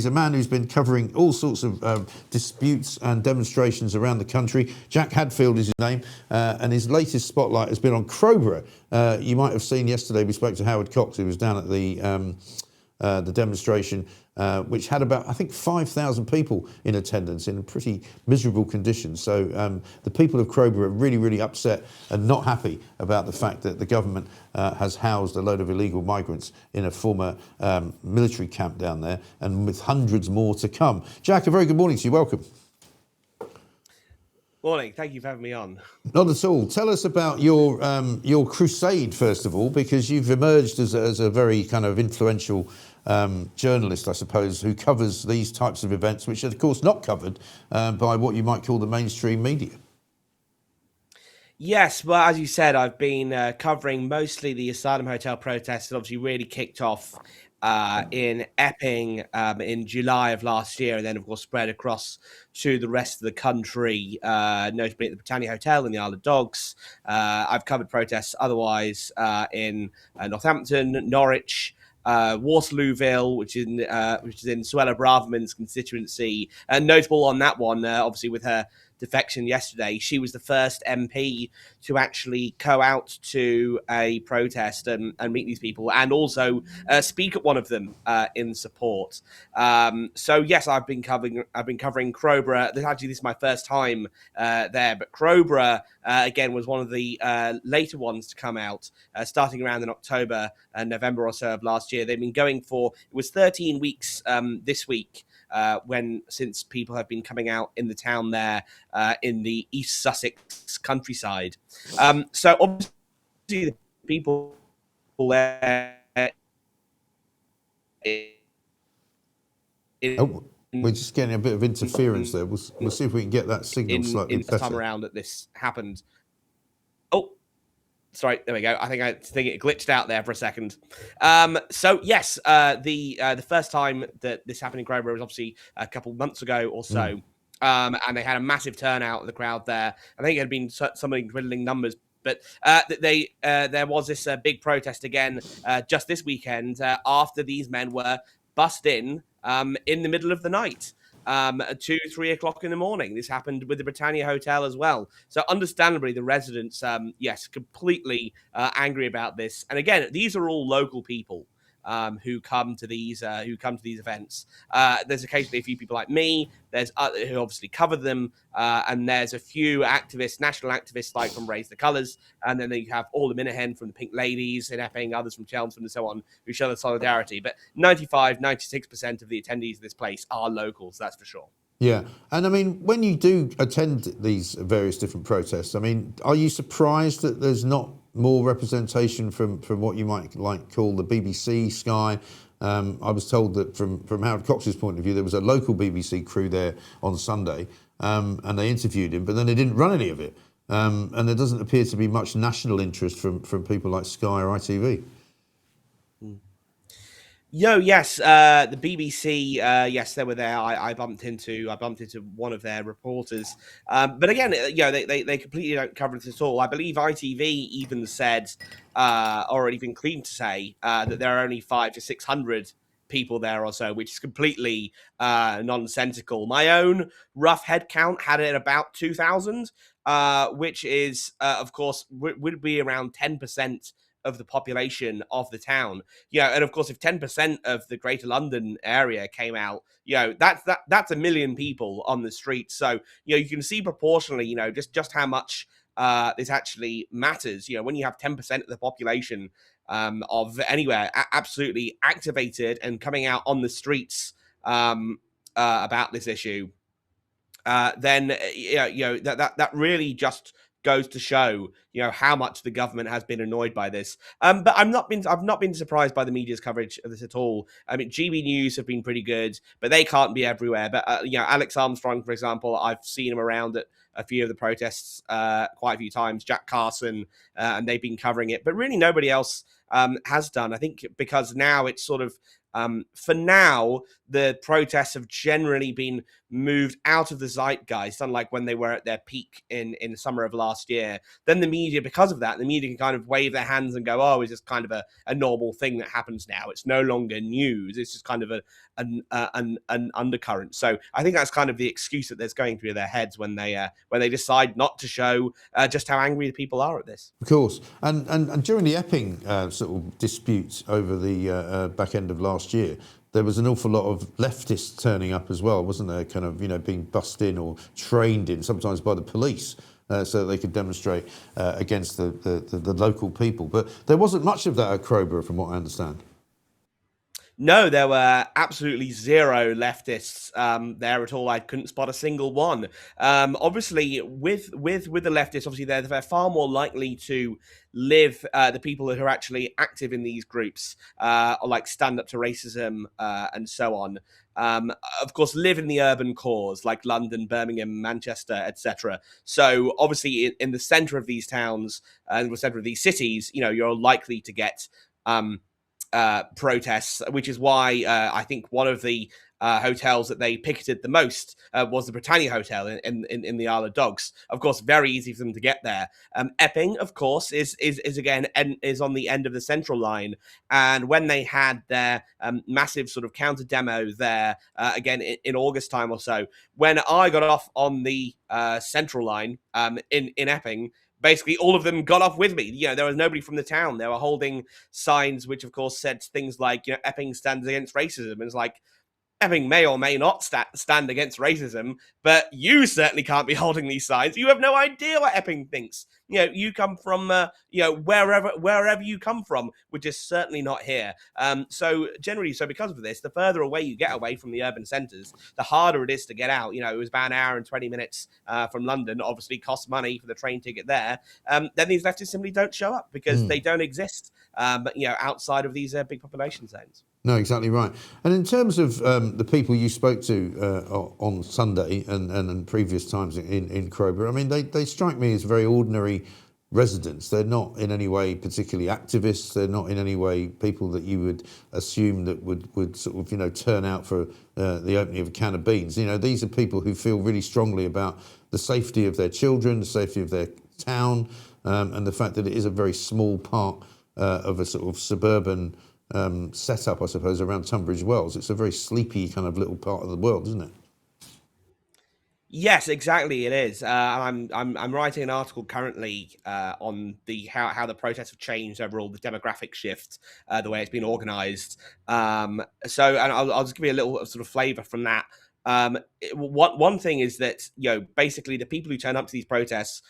He's a man who's been covering all sorts of disputes and demonstrations around the country. Jack Hadfield is his name, and his latest spotlight has been on Crowborough. You might have seen yesterday, we spoke to Howard Cox, who was down at the demonstration, which had about, I think, 5,000 people in attendance in pretty miserable conditions. So the people of Crowborough are really, really upset and not happy about the fact that the government has housed a load of illegal migrants in a former military camp down there, and with hundreds more to come. Jack, a very good morning to you. Welcome. Morning. Thank you for having me on. Not at all. Tell us about your crusade, first of all, because you've emerged as a very kind of influential journalist, I suppose, who covers these types of events, which are, of course, not covered by what you might call the mainstream media. Yes, well, as you said, I've been covering mostly the asylum hotel protests that obviously really kicked off in Epping in July of last year, and then, of course, spread across to the rest of the country, notably at the Britannia Hotel in the Isle of Dogs. I've covered protests otherwise in Northampton, Norwich, Waterlooville, which is in Suella Braverman's constituency, and notable on that one, obviously with her defection yesterday. She was the first MP to actually go out to a protest and meet these people, and also speak at one of them in support. So yes, I've been covering Crowborough. This is my first time there, but Crowborough again was one of the later ones to come out, starting around in October and November or so of last year. They've been going for, it was 13 weeks this week. Since people have been coming out in the town there in the East Sussex countryside. So obviously the people there... We're just getting a bit of interference there. We'll see if we can get that signal slightly better. Time around that this happened. Oh, sorry, there we go. I think it glitched out there for a second. So yes, the first time that this happened in Crowborough was obviously a couple months ago or so, and they had a massive turnout of the crowd there. I think it had been some dwindling numbers, but there was this big protest again just this weekend after these men were bussed in the middle of the night. 2-3 o'clock in the morning. This happened with the Britannia Hotel as well. So understandably, the residents, yes, completely angry about this. And again, these are all local people who come to these events. There's occasionally a few people like me. There's who obviously cover them, and there's a few activists, national activists like from Raise the Colours, and then you have all the Minahen from the Pink Ladies in Epping, others from Chelmsford and so on, who show their solidarity. But 96% of the attendees of this place are locals, that's for sure. Yeah, and I mean, when you do attend these various different protests, I mean, are you surprised that there's not more representation from what you might call the BBC, Sky? I was told that from Howard Cox's point of view, there was a local BBC crew there on Sunday, and they interviewed him, but then they didn't run any of it. And there doesn't appear to be much national interest from people like Sky or ITV. Yes, the BBC, yes, they were there. I bumped into one of their reporters, but again, they completely don't cover it at all. I believe ITV even said, or even claimed to say, that there are only 500 to 600 people there or so, which is completely nonsensical. My own rough head count had it at about 2,000, which is, of course, would be around 10% of the population of the town. And of course, if 10% of the Greater London area came out, that's 1 million people on the streets. So, you can see proportionally, just how much this actually matters. When you have 10% of the population of anywhere absolutely activated and coming out on the streets about this issue, then that really just goes to show, how much the government has been annoyed by this. But I've not been surprised by the media's coverage of this at all. I mean, GB News have been pretty good, but they can't be everywhere. But Alex Armstrong, for example, I've seen him around at a few of the protests quite a few times. Jack Carson, and they've been covering it, but really nobody else has done. I think because now it's sort of for now, the protests have generally been moved out of the zeitgeist, unlike when they were at their peak in the summer of last year. Then the media, because of that, the media can kind of wave their hands and go, oh, it's just kind of a normal thing that happens now. It's no longer news. It's just kind of an undercurrent. So I think that's kind of the excuse that there's going through their heads when they decide not to show just how angry the people are at this. Of course, and during the Epping sort of disputes over the back end of last year, there was an awful lot of leftists turning up as well, wasn't there? Kind of, being bussed in or trained in, sometimes by the police, so that they could demonstrate against the local people. But there wasn't much of that at Crowborough, from what I understand. No, there were absolutely zero leftists there at all. I couldn't spot a single one. Obviously, with the leftists, obviously they're far more likely to live. The people who are actually active in these groups, like Stand Up to Racism and so on. Of course, live in the urban cores like London, Birmingham, Manchester, etc. So obviously, in the centre of these towns and the centre of these cities, you're likely to get protests, which is why I think one of the hotels that they picketed the most was the Britannia Hotel in the Isle of Dogs. Of course, very easy for them to get there. Epping, of course, is again is on the end of the Central Line, and when they had their massive sort of counter demo there again in August time or so, when I got off on the Central Line in Epping, basically all of them got off with me. There was nobody from the town. They were holding signs which, of course, said things like, Epping stands against racism. And it's like, Epping may or may not stand against racism, but you certainly can't be holding these signs. You have no idea what Epping thinks. You come from, wherever you come from, which is certainly not here. So because of this, the further away you get away from the urban centres, the harder it is to get out. It was about an hour and 20 minutes from London. Obviously, costs money for the train ticket there. Then these leftists simply don't show up because they don't exist, outside of these big population zones. No, exactly right. And in terms of the people you spoke to on Sunday and previous times in Crowborough, I mean, they strike me as very ordinary residents. They're not in any way particularly activists. They're not in any way people that you would assume that would sort of, turn out for the opening of a can of beans. These are people who feel really strongly about the safety of their children, the safety of their town, and the fact that it is a very small part of a sort of suburban setup, I suppose, around Tunbridge Wells. It's a very sleepy kind of little part of the world, isn't it? Yes, exactly. It is. I'm writing an article currently on how the protests have changed overall, the demographic shift, the way it's been organised. And I'll just give you a little sort of flavour from that. One thing is that basically the people who turn up to these protests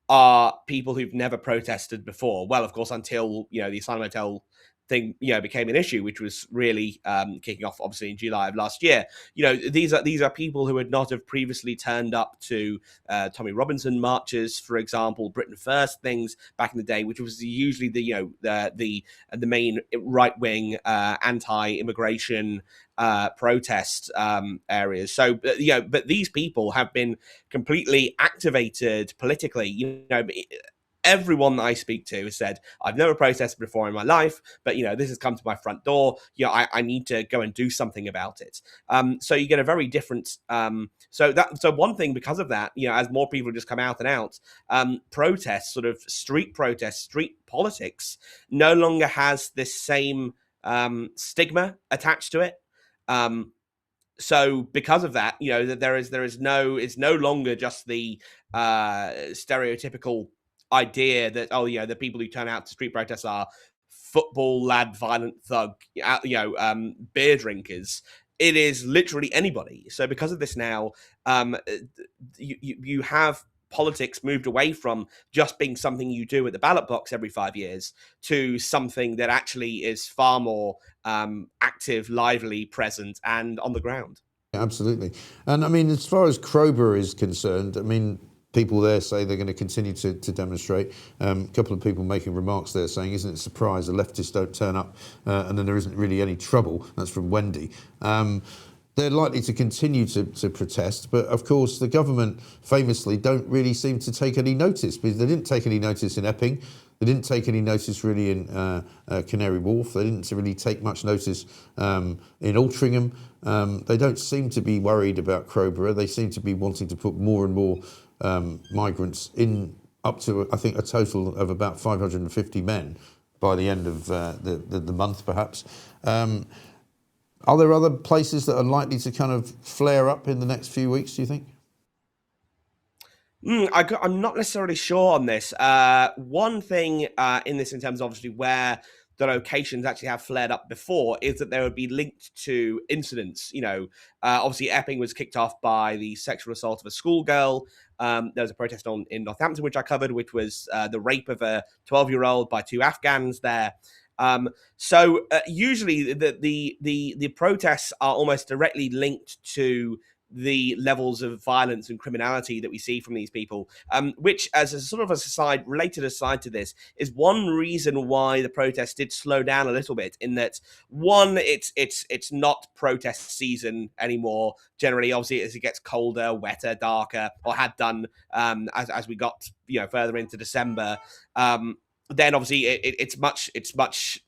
are people who've never protested before. Well, of course, until the Asylum Hotel thing became an issue, which was really kicking off obviously in July of last year. These are people who would not have previously turned up to Tommy Robinson marches, for example, Britain First things back in the day, which was usually the main right wing anti-immigration protest areas. So but these people have been completely activated politically. Everyone that I speak to has said, I've never protested before in my life, but, this has come to my front door. I need to go and do something about it. So you get a very different... So one thing, because of that, as more people just come out and out, protests, sort of street protests, street politics, no longer has this same stigma attached to it. So because of that, it's no longer just the stereotypical idea that the people who turn out to street protests are football lad, violent thug, beer drinkers. It is literally anybody. So because of this now, you have politics moved away from just being something you do at the ballot box every 5 years to something that actually is far more active, lively, present, and on the ground. Absolutely. And I mean, as far as Crowborough is concerned, I mean, people there say they're going to continue to demonstrate. A couple of people making remarks there saying, isn't it a surprise the leftists don't turn up and then there isn't really any trouble? That's from Wendy. They're likely to continue to protest, but of course the government famously don't really seem to take any notice, because they didn't take any notice in Epping. They didn't take any notice really in Canary Wharf. They didn't really take much notice in Altrincham. They don't seem to be worried about Crowborough. They seem to be wanting to put more and more migrants in, up to, I think, a total of about 550 men by the end of the month, perhaps. Are there other places that are likely to kind of flare up in the next few weeks, do you think? I'm not necessarily sure on this. One thing in this, in terms of obviously where the locations actually have flared up before, is that they would be linked to incidents. Obviously Epping was kicked off by the sexual assault of a schoolgirl. There was a protest in Northampton, which I covered, which was the rape of a 12-year-old by two Afghans there. So usually the protests are almost directly linked to the levels of violence and criminality that we see from these people, which, as a sort of related aside to this, is one reason why the protests did slow down a little bit. In that, one, it's not protest season anymore. Generally, obviously, as it gets colder, wetter, darker, or had done as we got further into December. Then obviously it's much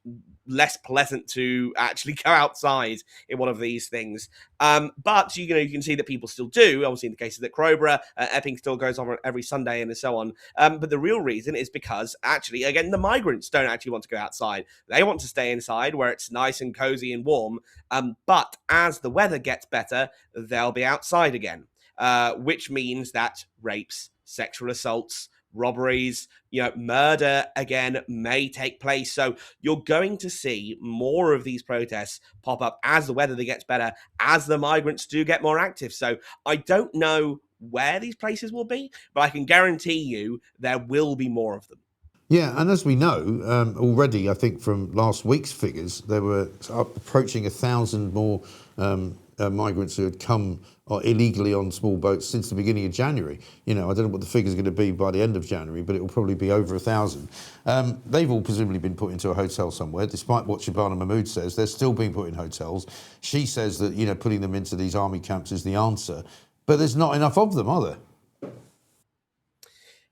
less pleasant to actually go outside in one of these things. But you can see that people still do. Obviously, in the cases that Crowborough, Epping still goes on every Sunday and so on. But the real reason is because actually, again, the migrants don't actually want to go outside. They want to stay inside where it's nice and cozy and warm. But as the weather gets better, they'll be outside again, which means that rapes, sexual assaults, robberies, murder again may take place. So you're going to see more of these protests pop up as the weather gets better, as the migrants do get more active. So I don't know where these places will be, but I can guarantee you there will be more of them. Yeah, and as we know already, I think from last week's figures, there were approaching 1,000 more migrants who had come illegally on small boats since the beginning of January. I don't know what the figure's going to be by the end of January, but it will probably be over 1,000. They've all presumably been put into a hotel somewhere, despite what Shabana Mahmood says. They're still being put in hotels. She says that, putting them into these army camps is the answer. But there's not enough of them, are there?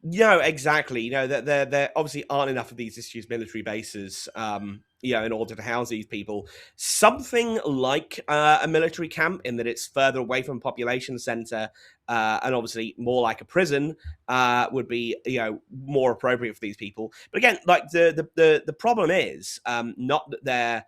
No, exactly. There obviously aren't enough of these disused military bases, in order to house these people. Something like a military camp, in that it's further away from a population centre, and obviously more like a prison, would be, more appropriate for these people. But again, like the problem is not that they're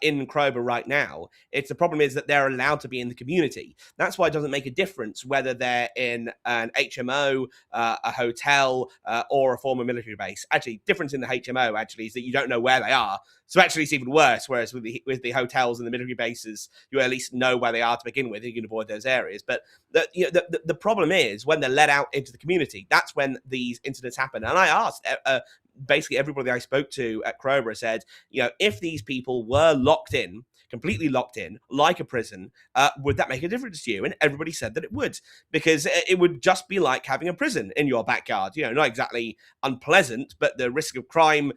in Crowborough right now. The problem is that they're allowed to be in the community. That's why it doesn't make a difference whether they're in an HMO, a hotel, or a former military base. Actually, difference in the HMO actually is that you don't know where they are. So actually, it's even worse. Whereas with the hotels and the military bases, you at least know where they are to begin with. You can avoid those areas. But the problem is when they're let out into the community. That's when these incidents happen. And I asked basically everybody I spoke to at Crowborough said, if these people were completely locked in, like a prison, would that make a difference to you? And everybody said that it would, because it would just be like having a prison in your backyard. Not exactly unpleasant, but the risk of crime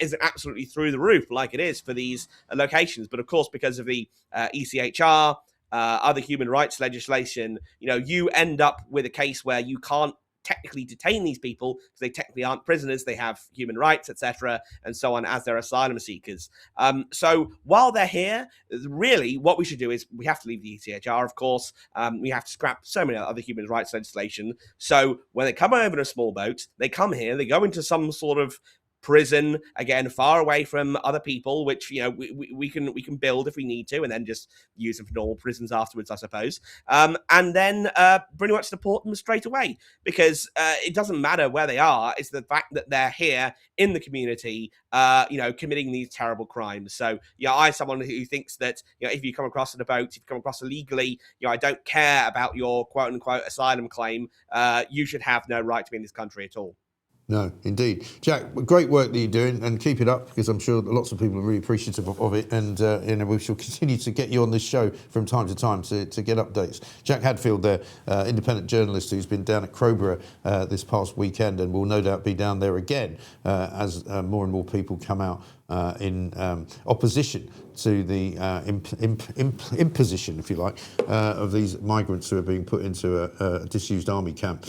isn't absolutely through the roof like it is for these locations. But of course, because of the ECHR, other human rights legislation, you end up with a case where you can't technically detain these people because they technically aren't prisoners. They have human rights, etc., and so on, as they're asylum seekers. So while they're here, really what we should do is we have to leave the ECHR, of course. We have to scrap so many other human rights legislation. So when they come over in a small boat, they come here, they go into some sort of prison, again, far away from other people, which we can build if we need to, and then just use them for normal prisons afterwards, I suppose. And then pretty much deport them straight away, because it doesn't matter where they are. It's the fact that they're here in the community, committing these terrible crimes. So, I'm someone who thinks that if you come across in a boat, if you come across illegally, I don't care about your quote unquote asylum claim. You should have no right to be in this country at all. No, indeed. Jack, great work that you're doing, and keep it up, because I'm sure that lots of people are really appreciative of it, and we shall continue to get you on this show from time to time to get updates. Jack Hadfield there, independent journalist who's been down at Crowborough this past weekend, and will no doubt be down there again as more and more people come out in opposition to the imposition, if you like, of these migrants who are being put into a disused army camp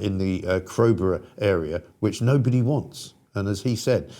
in the Crowborough area, which nobody wants. And as he said,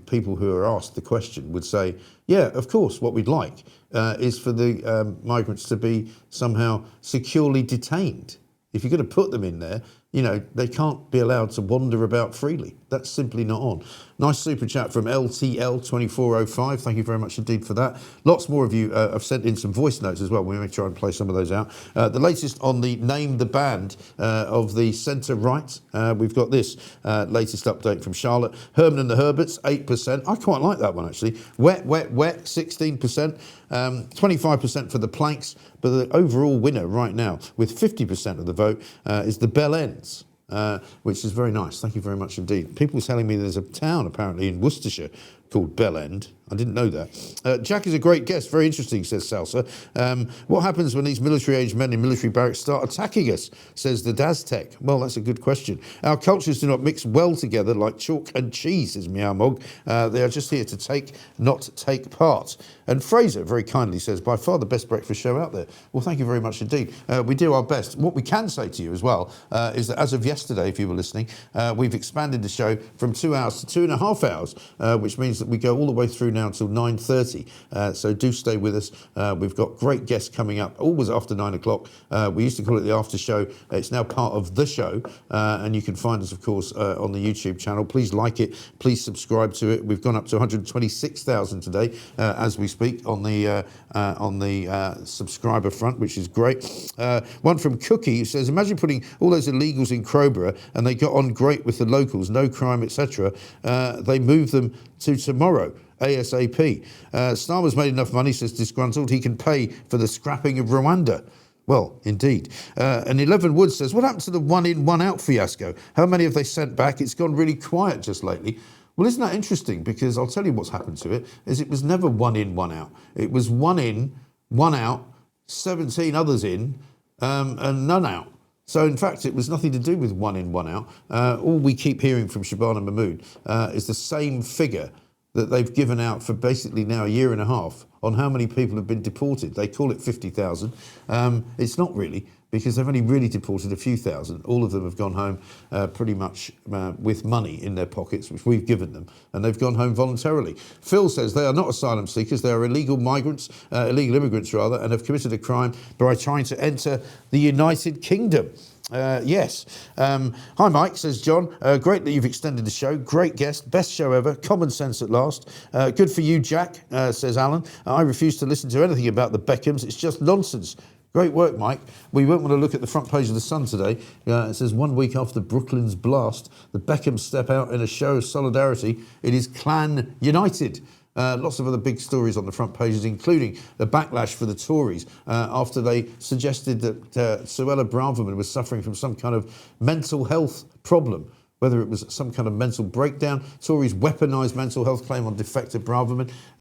people who are asked the question would say, yeah, of course, what we'd like is for the migrants to be somehow securely detained. If you're going to put them in there, you know, they can't be allowed to wander about freely. That's simply not on. Nice super chat from LTL2405. Thank you very much indeed for that. Lots more of you have sent in some voice notes as well. We may try and play some of those out. The latest on the Name the Band of the centre-right. We've got this latest update from Charlotte. Herman and the Herberts, 8%. I quite like that one, actually. Wet, 16%. 25% for the Planks. But the overall winner right now, with 50% of the vote, is the Bell Ends. Which is very nice. Thank you very much indeed. People telling me there's a town apparently in Worcestershire called Bell End. I didn't know that. Jack is a great guest. Very interesting, says Salsa. What happens when these military-aged men in military barracks start attacking us, says the Daztec. Well, that's a good question. Our cultures do not mix well together like chalk and cheese, says Meow Mog. They are just here to take, not take part. And Fraser very kindly says, by far the best breakfast show out there. Well, thank you very much indeed. We do our best. What we can say to you as well is that as of yesterday, if you were listening, we've expanded the show from 2 hours to 2.5 hours, which means that we go all the way through now until 9:30. So do stay with us. We've got great guests coming up, always after 9 o'clock. We used to call it the after show. It's now part of the show. And you can find us, of course, on the YouTube channel. Please like it. Please subscribe to it. We've gone up to 126,000 today as we speak on the subscriber front, which is great. One from Cookie who says, imagine putting all those illegals in Crowborough and they got on great with the locals, no crime, etc. They move them to tomorrow. ASAP. Starmer's made enough money, says Disgruntled, he can pay for the scrapping of Rwanda. Well, indeed. And 11 Wood says, what happened to the one in, one out fiasco? How many have they sent back? It's gone really quiet just lately. Well, isn't that interesting? Because I'll tell you what's happened to it, is it was never one in, one out. It was one in, one out, 17 others in, and none out. So, in fact, it was nothing to do with one in, one out. All we keep hearing from Shabana Mahmood is the same figure that they've given out for basically now a year and a half on how many people have been deported. They call it 50,000. It's not really, because they've only really deported a few thousand. All of them have gone home pretty much with money in their pockets, which we've given them, and they've gone home voluntarily. Phil says they are not asylum seekers, they are illegal migrants, illegal immigrants rather, and have committed a crime by trying to enter the United Kingdom. Yes. Hi, Mike, says John. Great that you've extended the show. Great guest. Best show ever. Common sense at last. Good for you, Jack, says Alan. I refuse to listen to anything about the Beckhams. It's just nonsense. Great work, Mike. We won't want to look at the front page of The Sun today. It says 1 week after Brooklyn's blast, the Beckhams step out in a show of solidarity. It is Clan United. Lots of other big stories on the front pages, including the backlash for the Tories after they suggested that Suella Braverman was suffering from some kind of mental health problem, whether it was some kind of mental breakdown. Tories weaponised mental health claim on defector Braverman.